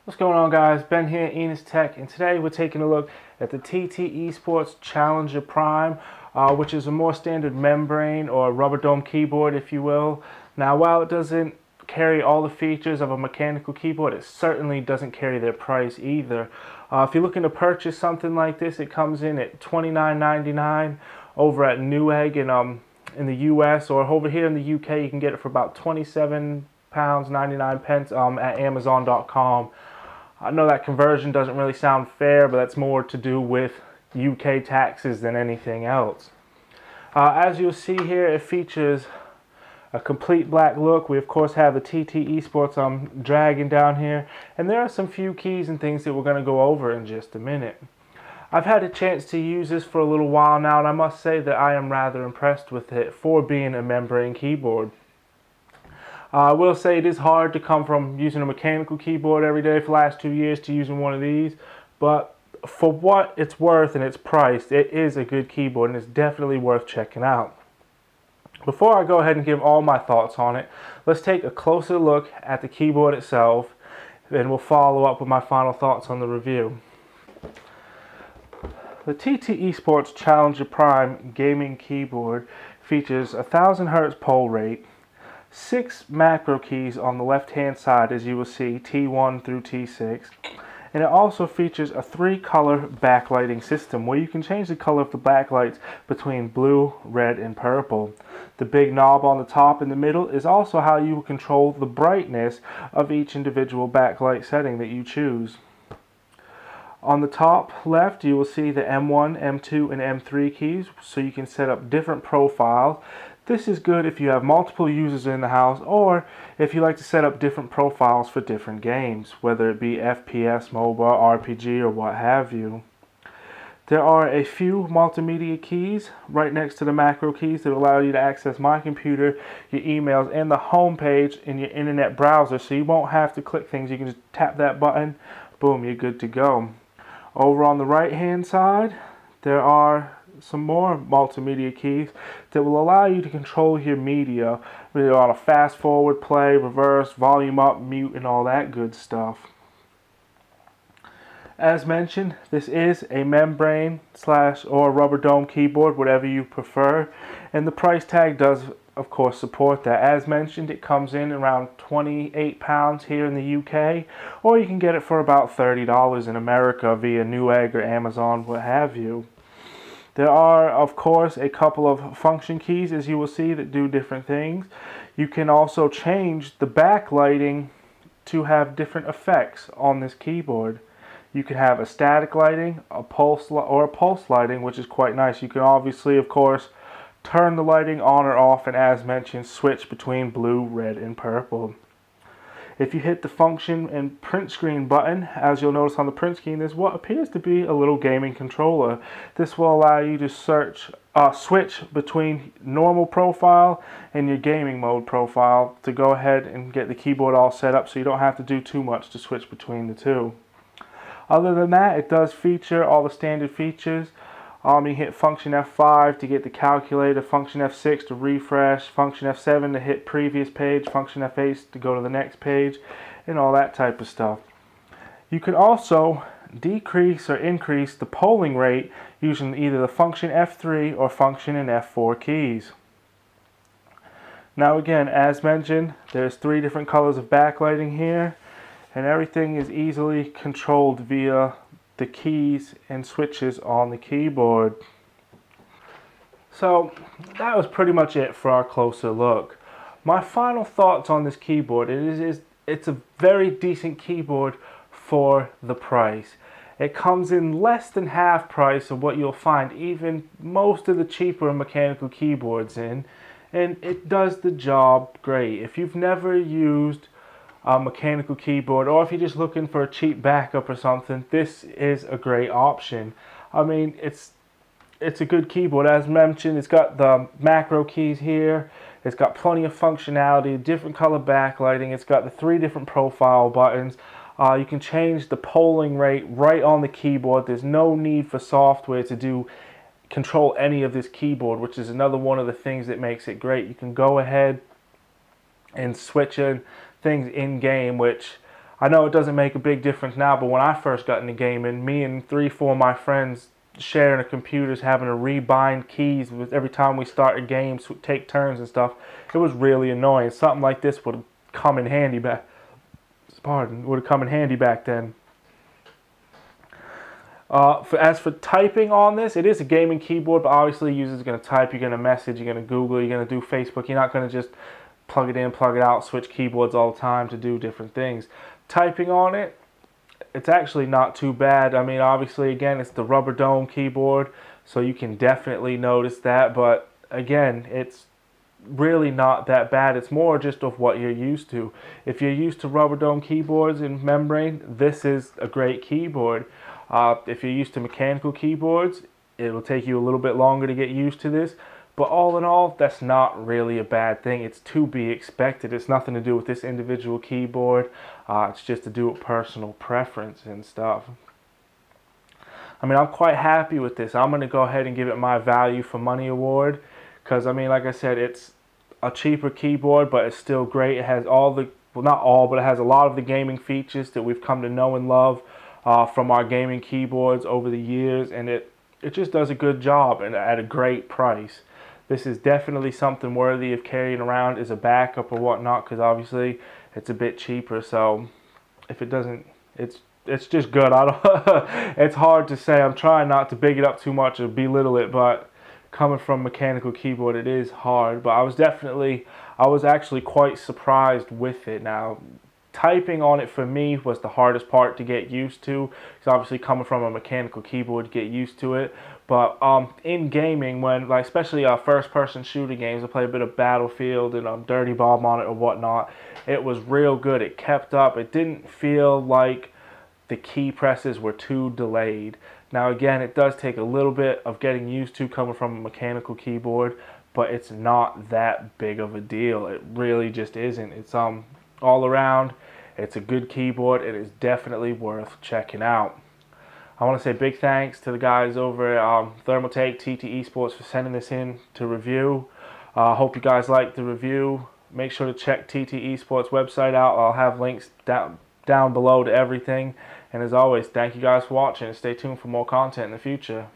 What's going on, guys? Ben here, Enos Tech, and today we're taking a look at the TT eSports Challenger Prime, which is a more standard membrane or rubber dome keyboard, if you will. Now, while it doesn't carry all the features of a mechanical keyboard, it certainly doesn't carry their price either. If you're looking to purchase something like this, it comes in at $29.99 over at Newegg in the US, or over here in the UK, you can get it for about £27.99 at Amazon.com. I know that conversion doesn't really sound fair, but that's more to do with UK taxes than anything else. As you'll see here, it features a complete black look. We of course have the TT eSports dragon down here, and there are some few keys and things that we're going to go over in just a minute. I've had a chance to use this for a little while now, and I must say that I am rather impressed with it for being a membrane keyboard. I will say it is hard to come from using a mechanical keyboard every day for the last 2 years to using one of these, but for what it's worth and its price, it is a good keyboard and it's definitely worth checking out. Before I go ahead and give all my thoughts on it, let's take a closer look at the keyboard itself, and we'll follow up with my final thoughts on the review. The TT eSports Challenger Prime gaming keyboard features a 1000 Hz poll rate, 6 macro keys on the left hand side, as you will see, T1 through T6, and it also features a 3-color backlighting system where you can change the color of the backlights between blue, red, and purple. The big knob on the top in the middle is also how you control the brightness of each individual backlight setting that you choose. On the top left, you will see the M1, M2, and M3 keys, so you can set up different profiles. This is good if you have multiple users in the house, or if you like to set up different profiles for different games, whether it be FPS, mobile, RPG, or what have you. There are a few multimedia keys right next to the macro keys that allow you to access my computer, your emails, and the home page in your internet browser, so you won't have to click things. You can just tap that button, boom, you're good to go. Over on the right hand side, there are some more multimedia keys that will allow you to control your media, whether on a fast forward, play, reverse, volume up, mute, and all that good stuff. As mentioned, this is a membrane / or rubber dome keyboard, whatever you prefer, and the price tag does of course support that. As mentioned, it comes in around £28 here in the UK, or you can get it for about $30 in America via Newegg or Amazon, what have you. There are, of course, a couple of function keys, as you will see, that do different things. You can also change the backlighting to have different effects on this keyboard. You can have a static lighting, a pulse lighting, which is quite nice. You can obviously, of course, turn the lighting on or off, and as mentioned, switch between blue, red, and purple. If you hit the function and print screen button, as you'll notice on the print screen, there's what appears to be a little gaming controller. This will allow you to switch between normal profile and your gaming mode profile to go ahead and get the keyboard all set up, so you don't have to do too much to switch between the two. Other than that, it does feature all the standard features. You hit function F5 to get the calculator, function F6 to refresh, function F7 to hit previous page, function F8 to go to the next page, and all that type of stuff. You can also decrease or increase the polling rate using either the function F3 or function and F4 keys. Now again, as mentioned, there's 3 different colors of backlighting here, and everything is easily controlled via the keys and switches on the keyboard. So that was pretty much it for our closer look. My final thoughts on this keyboard is it's a very decent keyboard for the price. It comes in less than half price of what you'll find even most of the cheaper mechanical keyboards in, and it does the job great. If you've never used a mechanical keyboard, or if you're just looking for a cheap backup or something, this is a great option. I mean, it's a good keyboard. As mentioned, it's got the macro keys here, it's got plenty of functionality, different color backlighting, it's got the 3 different profile buttons. You can change the polling rate right on the keyboard. There's no need for software to control any of this keyboard, which is another one of the things that makes it great. You can go ahead and switch in things in game, which I know it doesn't make a big difference now, but when I first got into gaming, me and 3, 4 of my friends sharing a computers, having to rebind keys with every time we started games, take turns and stuff, it was really annoying. Something like this would have come in handy back. Pardon, would have come in handy back then. As for typing on this, it is a gaming keyboard, but obviously users are going to type, you're going to message, you're going to Google, you're going to do Facebook. You're not going to just plug it in, plug it out, switch keyboards all the time to do different things. Typing on it, it's actually not too bad. I mean, obviously, again, it's the rubber dome keyboard, so you can definitely notice that. But again, it's really not that bad. It's more just of what you're used to. If you're used to rubber dome keyboards and membrane, this is a great keyboard. If you're used to mechanical keyboards, it'll take you a little bit longer to get used to this. But all in all, that's not really a bad thing. It's to be expected. It's nothing to do with this individual keyboard. It's just to do with personal preference and stuff. I mean, I'm quite happy with this. I'm going to go ahead and give it my value for money award. Because, I mean, like I said, it's a cheaper keyboard, but it's still great. It has all the, well, not all, but it has a lot of the gaming features that we've come to know and love from our gaming keyboards over the years. And it just does a good job and at a great price. This is definitely something worthy of carrying around as a backup or whatnot, because obviously it's a bit cheaper. So if it doesn't, it's just good. I don't. It's hard to say. I'm trying not to big it up too much or belittle it, but coming from mechanical keyboard, it is hard. But I was actually quite surprised with it. Now, typing on it for me was the hardest part to get used to, because obviously coming from a mechanical keyboard to get used to it. But in gaming, when like especially first-person shooter games, I play a bit of Battlefield and Dirty Bomb on it or whatnot. It was real good. It kept up. It didn't feel like the key presses were too delayed. Now again, it does take a little bit of getting used to coming from a mechanical keyboard, but it's not that big of a deal. It really just isn't. It's all around, it's a good keyboard. It is definitely worth checking out. I want to say big thanks to the guys over at Thermaltake TT eSports for sending this in to review. Hope you guys liked the review. Make sure to check TT eSports website out. I'll have links down below to everything. And as always, thank you guys for watching and stay tuned for more content in the future.